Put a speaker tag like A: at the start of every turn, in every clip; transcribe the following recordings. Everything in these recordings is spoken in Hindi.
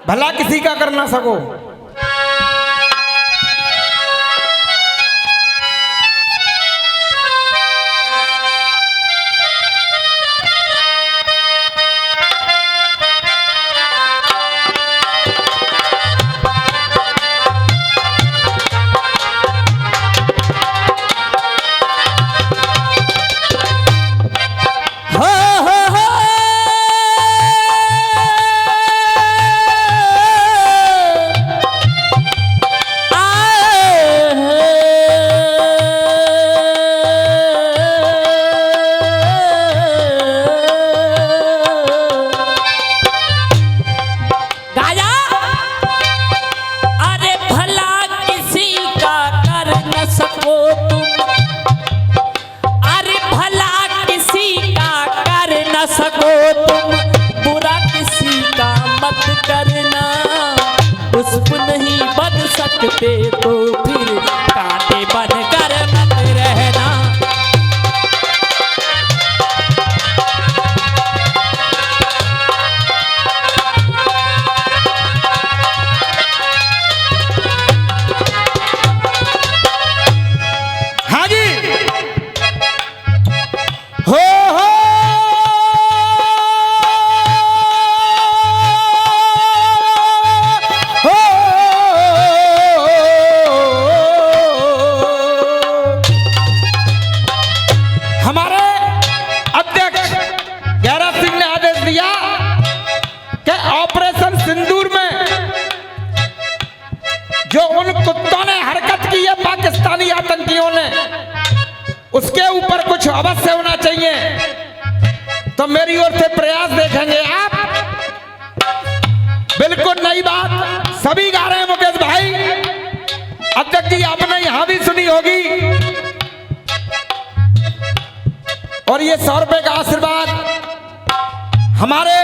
A: भला किसी का कर ना सको।
B: पुष्प नहीं बन सकते तो फिर कांटे बनकर मत रहना।
A: हाँ जी हो जो उन कुत्तों ने हरकत की है पाकिस्तानी आतंकियों ने, उसके ऊपर कुछ अवश्य होना चाहिए। तो मेरी ओर से प्रयास देखेंगे आप। बिल्कुल नई बात सभी गा रहे हैं मुकेश भाई। अध्यक्ष जी आपने यहां भी सुनी होगी। और ये 100 रुपए का आशीर्वाद हमारे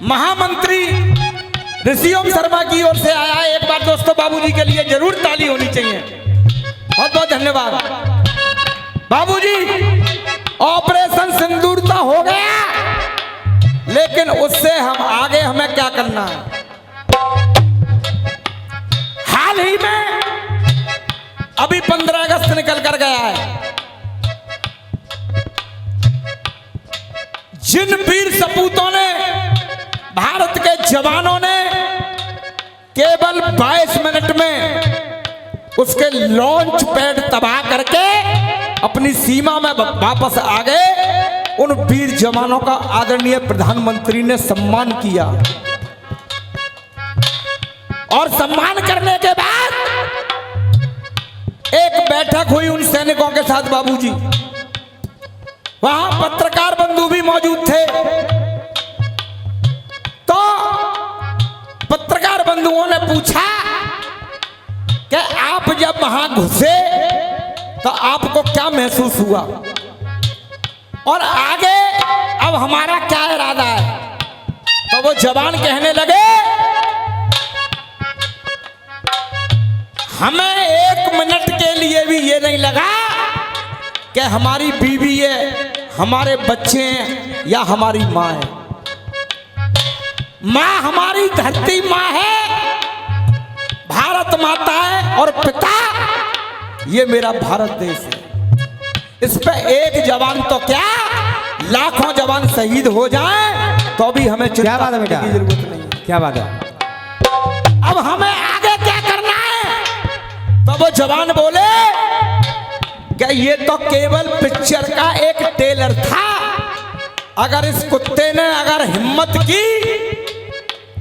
A: महामंत्री ऋषियोम शर्मा की ओर से आया है। एक बार दोस्तों बाबूजी के लिए जरूर ताली होनी चाहिए। बहुत बहुत धन्यवाद बाबूजी। ऑपरेशन सिंदूर तो हो गया, लेकिन उससे हम आगे हमें क्या करना है। हाल ही में अभी 15 अगस्त निकल कर गया है। जिन वीर सपूतों ने, भारत के जवानों ने केवल 22 मिनट में उसके लॉन्च पैड तबाह करके अपनी सीमा में वापस आ गए, उन वीर जवानों का आदरणीय प्रधानमंत्री ने सम्मान किया। और सम्मान करने के बाद एक बैठक हुई उन सैनिकों के साथ बाबूजी। वहां पत्रकार बंधु भी मौजूद थे। तो पत्रकार बंधुओं ने पूछा कि आप जब वहां घुसे तो आपको क्या महसूस हुआ और आगे अब हमारा क्या इरादा है। तो वो जवान कहने लगे, हमें 1 मिनट के लिए भी ये नहीं लगा कि हमारी बीवी है, हमारे बच्चे हैं या हमारी माँ है। माँ हमारी धरती माँ है, भारत माता है, और पिता ये मेरा भारत देश है। इस पे एक जवान तो क्या, लाखों जवान शहीद हो जाएं तो भी हमें चिंता करने की जरूरत नहीं।
B: क्या बात है।
A: अब हमें आगे क्या करना है। तो वो जवान बोले कि ये तो केवल पिक्चर का एक ट्रेलर था। अगर इस कुत्ते ने अगर हिम्मत की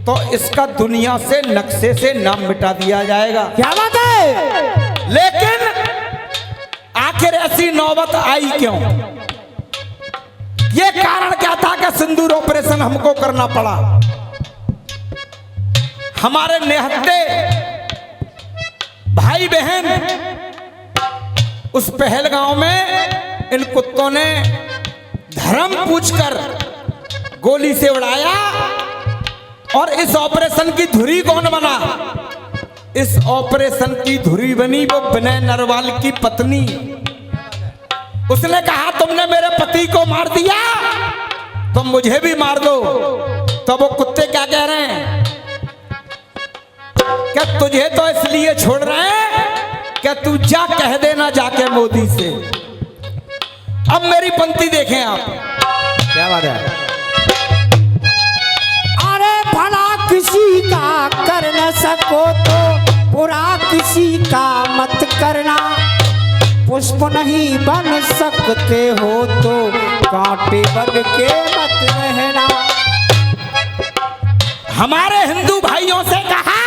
A: तो इसका दुनिया से नक्शे से नाम मिटा दिया जाएगा।
B: क्या बात है।
A: लेकिन आखिर ऐसी नौबत आई क्यों? ये कारण क्या था कि सिंदूर ऑपरेशन हमको करना पड़ा। हमारे निहत्ते भाई बहन उस पहलगांव में इन कुत्तों ने धर्म पूछकर गोली से उड़ाया। और इस ऑपरेशन की धुरी कौन बना? इस ऑपरेशन की धुरी बनी वो विनय नरवाल की पत्नी। उसने कहा तुमने मेरे पति को मार दिया, तुम मुझे भी मार दो। तो वो कुत्ते क्या कह रहे हैं क्या तुझे तो इसलिए छोड़ रहे हैं क्या तू जा कह देना जाके मोदी से। अब मेरी पंक्ति देखें आप, क्या बात है।
C: अरे भला किसी का कर न सको तो बुरा किसी का मत करना, पुष्प नहीं बन सकते हो तो कांटे बन के मत रहना।
A: हमारे हिंदू भाइयों से कहा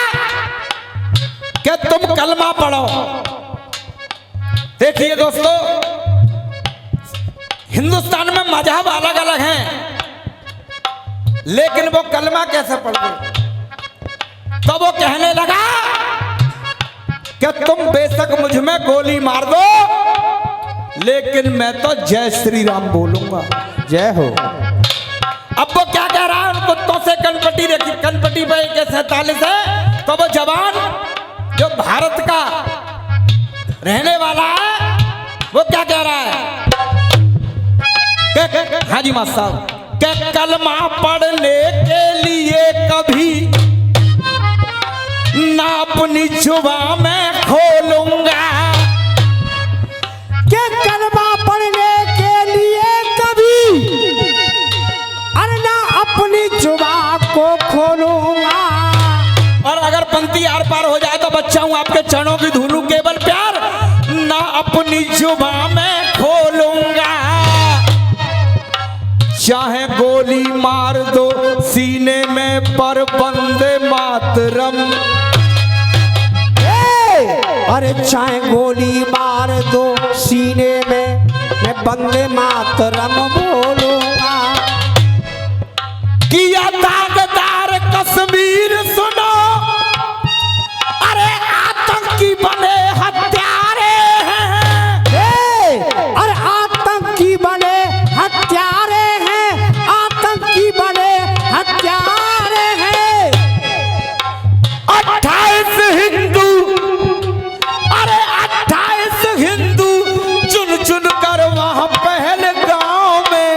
A: कि तुम कलमा पढ़ो। देखिए दोस्तों, हिंदुस्तान में मजहब अलग अलग हैं, लेकिन वो कलमा कैसे पढ़ गए। तो वो कहने लगा कि तुम बेशक मुझ में गोली मार दो, लेकिन मैं तो जय श्री राम बोलूंगा।
C: जय हो।
A: अब वो क्या कह रहा है, उन कुत्तों से कनपटी रखी, कनपटी पे 47 है। तो वो जवान जो भारत का रहने वाला है वो क्या कह रहा है, हाँ जी मास्टर साहब, कि कलमा पढ़ने के लिए कभी ना अपनी जुबान में खोलूंगा।
C: कि कलमा पढ़ने के लिए कभी अरे ना अपनी जुबान को खोलूंगा।
A: और अगर पंक्ति आर पार हो जाए तो बच्चा हूं आपके चरणों की धूलू केवल प्यार, ना अपनी जुबान में खोलूंगा। चाहे गोली मार दो सीने में पर वंदे मातरम।
C: अरे चाहे गोली मार दो सीने में, मैं वंदे मातरम बोलूंगा।
A: किया दागदार कश्मीर सुनो, अरे आतंकी बने हत्यारे हैं।
C: अरे आतंकी बने हत्यारे हैं, आतंकी बने हत्यारे हैं।
A: 28 हिंदू, अरे 28 हिंदू चुन चुन कर वहां पहलगांव में।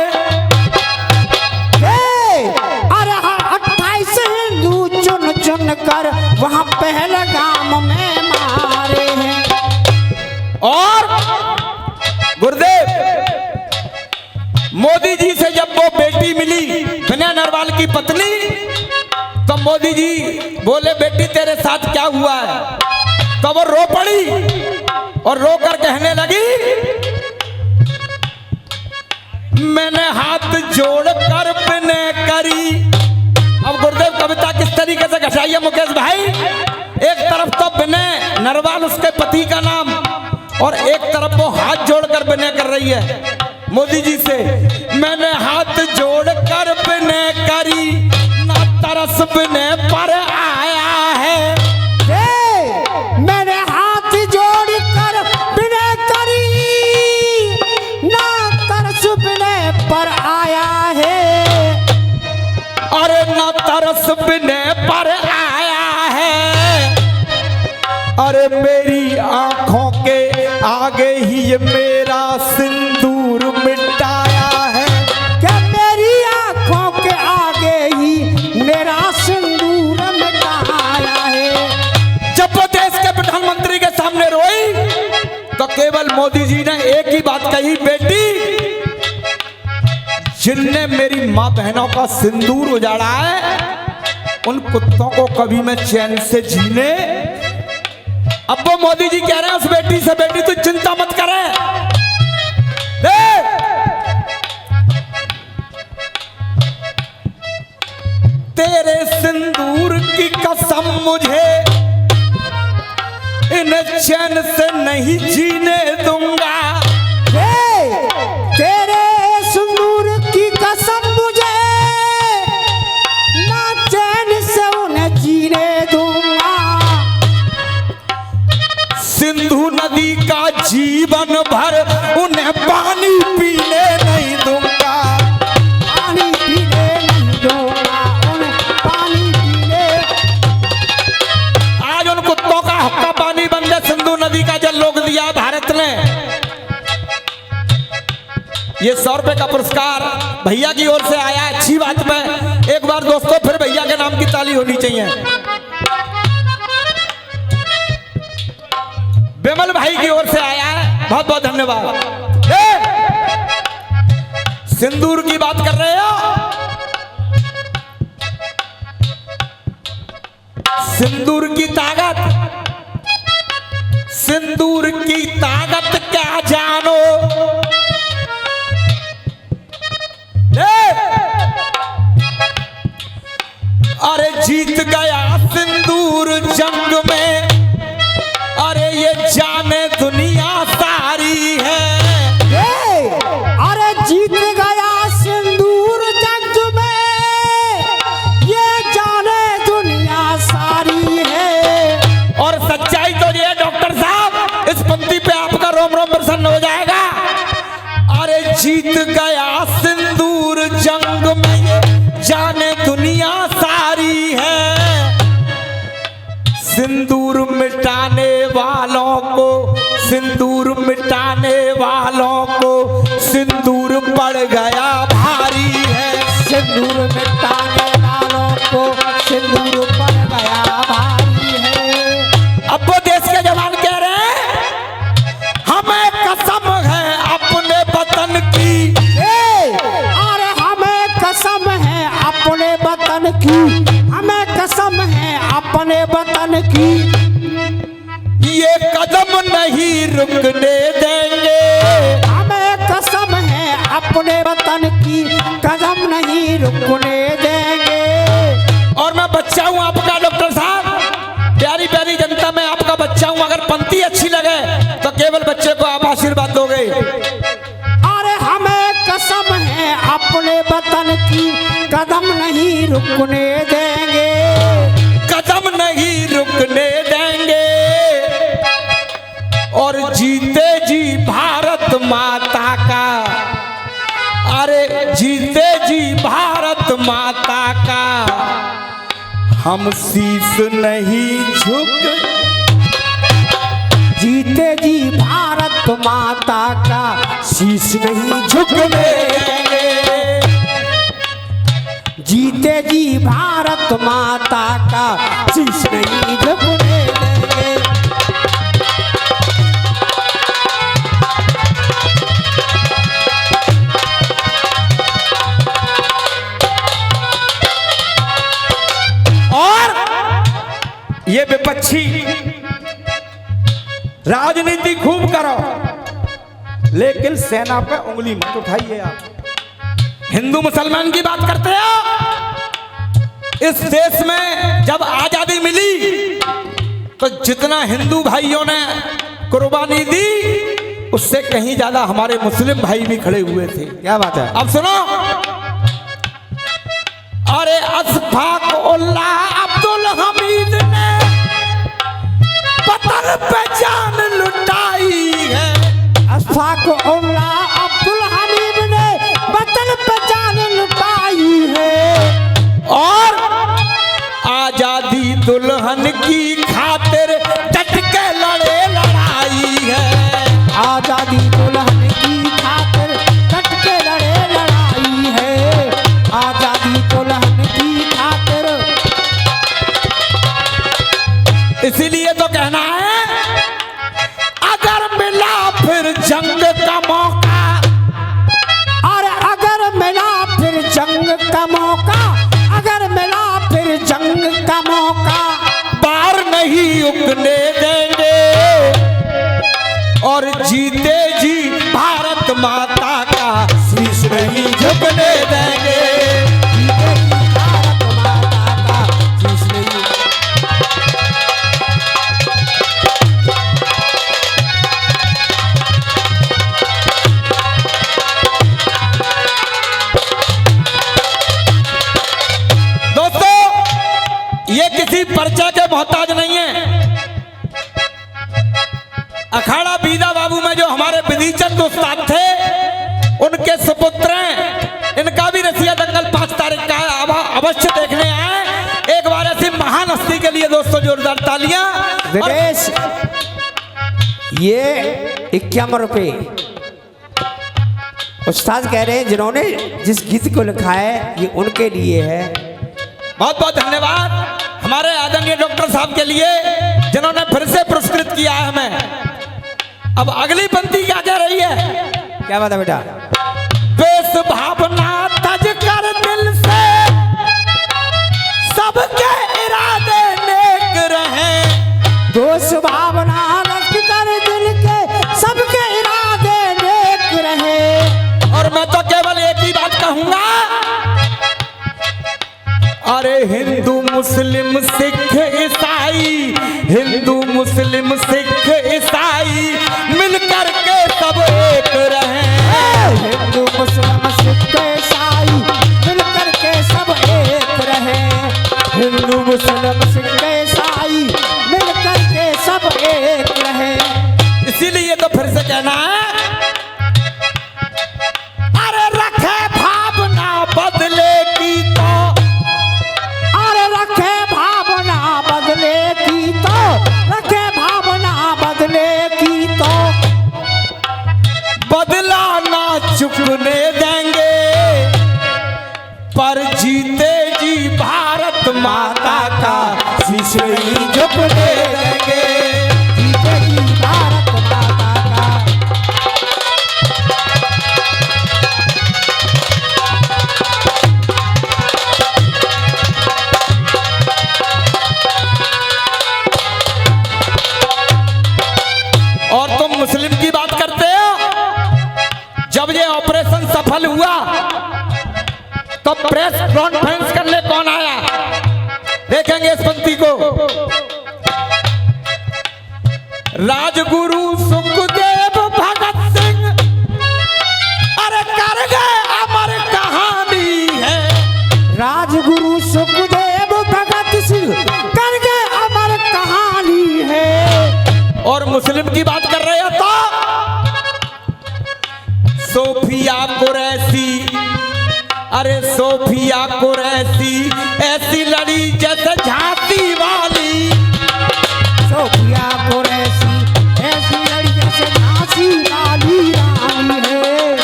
C: अरे 28 हिंदू चुन चुन कर वहां पहलगाम में मारे हैं।
A: और गुरुदेव मोदी जी से जब वो बेटी मिली विनय नरवाल की पत्नी, तो मोदी जी बोले बेटी तेरे साथ क्या हुआ है। तो वो रो पड़ी और रो कर कहने लगी, मैंने हाथ जोड़कर विनय करी। अब गुरुदेव कविता किस तरीके से घटाइए मुकेश भाई, एक तरफ तो विनय नरवाल उसके पति का नाम, और एक तरफ वो हाथ जोड़कर विनय कर रही है मोदी जी से, मैंने हाथ जोड़कर विनय करी, ना तरस विनय पर आया है।
C: मैंने हाथ जोड़कर विनय करी, ना तरस विनय पर आया है।
A: अरे ना तरस विनय पर आया है। अरे मेरी आंखों के आगे ही ये मेरा सिंदूर मिटाया है।
C: क्या मेरी आंखों के आगे ही मेरा सिंदूर मिटाया है।
A: जब वो देश के प्रधानमंत्री के सामने रोई तो केवल मोदी जी ने एक ही बात कही, बेटी जिनने मेरी मां बहनों का सिंदूर उजाड़ा है उन कुत्तों को कभी मैं चैन से जीने। अब वो मोदी जी कह रहे हैं उस बेटी से, बेटी तू चिंता मत करे, तेरे सिंदूर की कसम मुझे इन्हें चैन से नहीं जीने दूंगा।
C: तेरे सिंदूर की कसम मुझे ना चैन से उन्हें जीने दूंगा।
A: सिंधु नदी का जीवन भर उन्हें पानी पीने नहीं दूंगा।
C: पानी पीने नहीं दूंगा, उन्हें पानी पीने।
A: आज उन कुत्तों का हक्का पानी बन गया, सिंधु नदी का जल रोक दिया भारत ने। ये 100 रुपए का पुरस्कार भैया की ओर से आया, अच्छी बात में। एक बार दोस्तों फिर भैया के नाम की ताली होनी चाहिए। विमल भाई की ओर से आया है, बहुत बहुत धन्यवाद। सिंदूर की बात कर रहे हो, सिंदूर की ताकत, सिंदूर की ताकत क्या जानो। अरे जीत गया सिंदूर जंग में, अरे ये जाने दुनिया सारी है।
C: अरे जीत गया सिंदूर जंग में, ये जाने दुनिया सारी है।
A: और सच्चाई तो ये डॉक्टर साहब, इस पंक्ति पे आपका रोम रोम प्रसन्न हो जाएगा। अरे जीत गया सिंदूर जंग में, ये जाने दुनिया सारी है। सिंदूर मिटाने वालों को, सिंदूर मिटाने वालों को सिंदूर पड़ गया भारी है।
C: सिंदूर मिटाने वालों को सिंदूर पड़ गया भारी है।
A: अब वो देश के जवान कह रहे हैं, हमें कसम है अपने वतन की।
C: अरे हमें कसम है अपने वतन की, हमें कसम है अपने वतन की।
A: ये कदम नहीं रुकने देंगे,
C: हमें कसम है अपने वतन की, कदम नहीं रुकने देंगे।
A: और मैं बच्चा हूं आपका डॉक्टर साहब, प्यारी प्यारी जनता में आपका बच्चा हूं। अगर पंक्ति अच्छी लगे तो केवल बच्चे को आप आशीर्वाद दोगे।
C: अरे हमें कसम है अपने वतन की, कदम नहीं रुकने देंगे,
A: कदम नहीं रुकने देंगे। और जीते जी भारत माता का, अरे जीते जी भारत माता का, हम शीश नहीं झुक।
C: जीते जी भारत माता का शीश नहीं झुकने देंगे। जीते जी भारत माता का शीश नहीं झुकने देंगे।
A: और ये विपक्षी राजनीति खूब करो, लेकिन सेना पे उंगली मत उठाइए। आप हिंदू मुसलमान की बात करते हो। इस देश में जब आजादी मिली तो जितना हिंदू भाइयों ने कुर्बानी दी, उससे कहीं ज्यादा हमारे मुस्लिम भाई भी खड़े हुए थे।
C: क्या बात है?
A: अब सुनो, अरे अशफाक उल्लाह अब्दुल हमीद ने वतन पे जान लुटाई है।
C: अशफाक उल्लाह अब्दुल हमीद ने वतन पे जान लुटाई है।
A: और आजादी दुल्हन की खातिर डट के लड़े लड़ाई है।
C: आजादी दुल्हन की खातिर डट के लड़े लड़ाई है। आजादी दुल्हन की खातिर।
A: इसीलिए तो कहना है, अगर मिला फिर जंग का मौका,
C: और अगर मिला फिर जंग का मौका, अगर मिला फिर जंग का मौका,
A: बार नहीं उगने देंगे। और जीते जी भारत माता का शीश नहीं झुकने देंगे।
C: भारत माता का शीश नहीं।
A: दोस्तों, ये किसी परिचय के मोहताज नहीं है। अखाड़ा बीदा बाबू में जो हमारे विधिचंद उस्ताद थे, उनके सुपुत्र हैं। इनका भी रसिया दंगल 5 तारीख का अवश्य देखने आए। एक बार ऐसी महान हस्ती के लिए दोस्तों जोरदार तालियां।
C: विदेश ये 51 रुपये उस्ताद कह रहे हैं, जिन्होंने जिस गीत को लिखा है ये उनके लिए है।
A: बहुत बहुत धन्यवाद हमारे आदरणीय डॉक्टर साहब के लिए, जिन्होंने फिर से पुरस्कृत किया है हमें। अब अगली पंक्ति क्या कह रही है?
C: क्या बात है बेटा?
A: द्वेष भावना तज कर दिल से सबके इरादे नेक रहे।
C: दोष भावना रख कर दिल के सबके इरादे नेक रहे।
A: और मैं तो केवल एक ही बात कहूंगा, अरे हिंदू मुस्लिम सिख ईसाई, हिंदू मुस्लिम सिख ईसाई मिलकर के सब एक रहे।
C: हिंदू मुस्लिम सिख ईसाई मिलकर के सब एक रहे। हिंदू मुस्लिम सिख ईसाई मिलकर के सब एक रहे।
A: इसीलिए तो फिर से कहना है, अरे रखे भावना बदले की तो,
C: अरे रखे भावना बदले की तो, रखे भावना बदले की तो,
A: बदला ना चुकने देंगे, पर जीते जी भारत माता का शीश नहीं झुकने देंगे।
C: जीते जी भारत माता का।
A: और तुम मुस्लिम की बात करते हो, जब ये ऑपरेशन सफल हुआ तो प्रेस कॉन्फ्रेंस करने कौन आया? देखेंगे इस पंक्ति को। राजगुरु सुखदेव भगत सिंह अरे कर गए अमर कहानी है।
C: राजगुरु सुखदेव भगत सिंह कर गए अमर कहानी है।
A: और मुस्लिम की बात कर रहे हो तो सोफिया कुरैशी, अरे सोफिया कुरैशी ऐसी लड़ी जैसे झांसी वाली।
C: सोफिया कुरैशी ऐसी लड़ी जैसे झांसी वाली रानी है।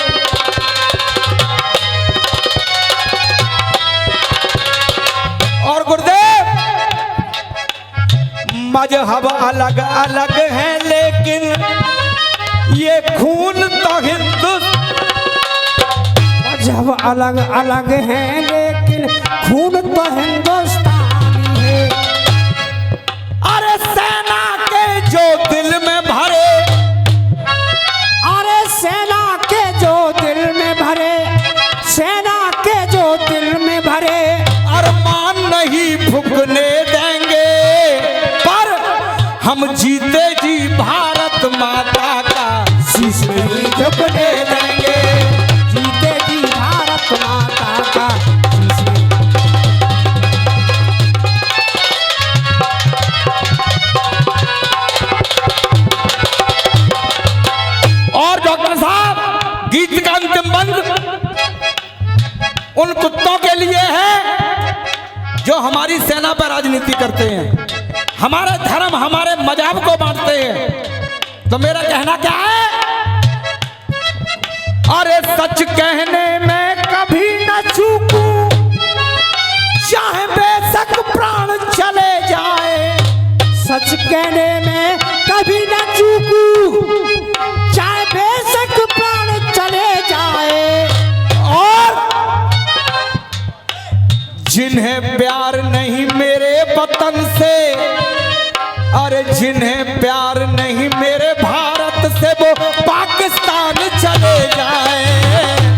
A: और गुरुदेव, मजहब अलग अलग है लेकिन ये खून तो हिंदुस्तान।
C: मजहब अलग अलग है लेकिन खून तो हिंदुस्तानी है।
A: अरे सेना के जो दिल में भरे,
C: अरे सेना के जो दिल में भरे, सेना के जो दिल में भरे,
A: अरमान नहीं फूकने देंगे, पर हम जीते जी भारत माता का शीश नहीं झुकने देंगे।
C: जीते जी भारत माता का शीश नहीं।
A: और डॉक्टर साहब, गीत का अंतिम बंद उन कुत्तों के लिए है जो हमारी सेना पर राजनीति करते हैं, हमारे धर्म हमारे मजहब को बांटते हैं। तो मेरा कहना क्या है, अरे सच कहने में कभी न चूकूं, चाहे बेशक प्राण चले जाए।
C: सच कहने में कभी न चूकूं, चाहे बेशक प्राण चले जाए।
A: और जिन्हें प्यार नहीं मेरे वतन से, अरे जिन्हें प्यार नहीं मेरे भारत से, वो पाकिस्तान चले जाए।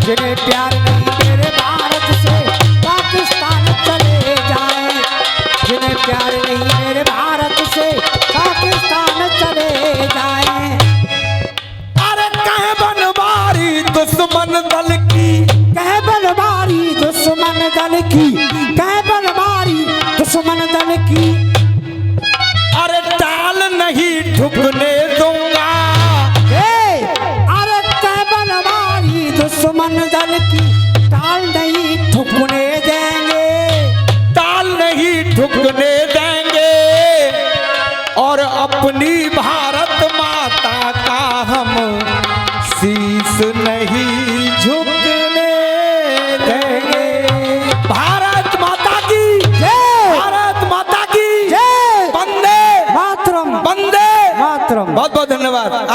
C: जिन्हें प्यार नहीं मेरे भारत से, पाकिस्तान चले जाए। जिन्हें प्यार नहीं मेरे भारत से, पाकिस्तान चले जाए।
A: अरे कहे बनवारी दुश्मन दल की,
C: कह बनवारी दुश्मन दल की, कह बनवारी दुश्मन दल की।
A: अरे टाल नहीं ठुकने दूंगा।
C: अरे कह बनवारी दुश्मन दल की, ताल नहीं ठुकने देंगे।
A: टाल नहीं ठुकने देंगे, और अपनी भारत माता का हम शीश नहीं झुकने देंगे। भारत माता की
C: जय,
A: भारत माता की
C: जय,
A: वंदे
C: मातरम,
A: वंदे
C: मातरम।
A: बहुत बहुत धन्यवाद।